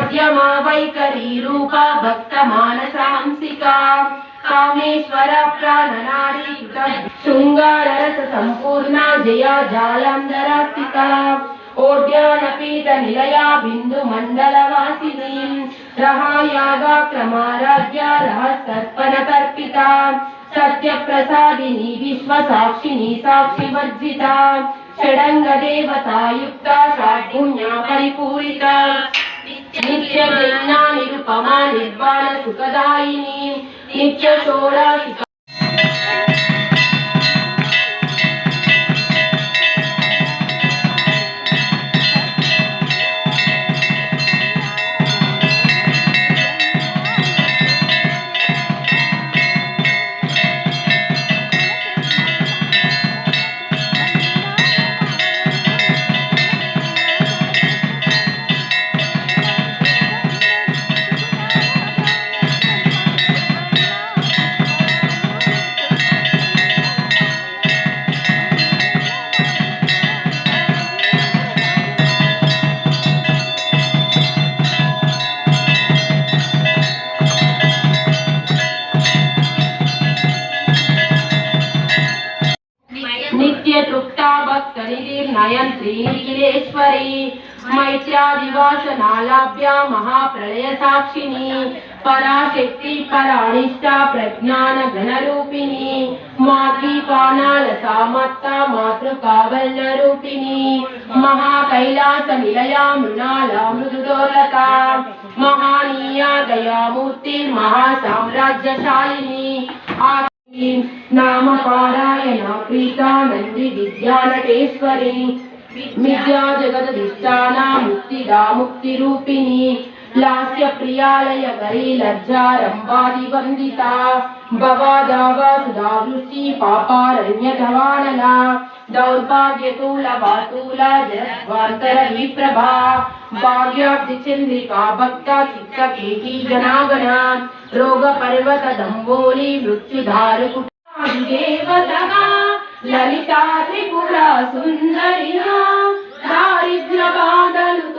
मध्यमा वैखरी रूपा भक्त मानसांसिका कामेश्वर प्राणनारी शृंगार रस संपूर्णा जया जालंधरास्तिका ओड्यानपीठ निलया बिंदु मंडलवासिनी रहायागा क्रमाराध्या रहस्तर्पण तर्पिता सत्य प्रसादिनी विश्व साक्षिनी साक्षि वर्जिता षडंग देवता युक्ता षड्गुण्या परिपूरिता नित्य ज्ञाना निरुपमा निर्वाण सुखदायिनी नित्य षोडशिका नित्य तृप्ता भक्त निर्नयंत्री निखिलेश्वरी मैत्रादिवासनालाभ्या महाप्रलय साक्षिणी पराशक्ति परानिष्ठा प्रज्ञान घन रूपिणी मातृपानाल सामत्ता मातृकावल्ल रूपिणी महाकैलास निलया मृणाला मृदुदोलता महानीया दयामूर्ति महासाम्राज्यशालिनी नाम पारायण प्रीता नंदी विद्यानटेश्वरी विद्या जगदधिष्ठाना मुक्तिदा मुक्ति रूपिणी लास्य प्रियालय गरी लज्जा रंबादि वंदिता भवादावा सुधावृष्टि पापारण्य धवानला दौर्भाग्य तूल वातूला जस्वांतर विप्रभा भाग्याब्धि चंद्रिका भक्ता चित्तकेकी जनागना रोग पर्वत दंबोली मृत्युधार देवता ललिता त्रिपुरा सुंदरिया दारिद्र्य बाधलु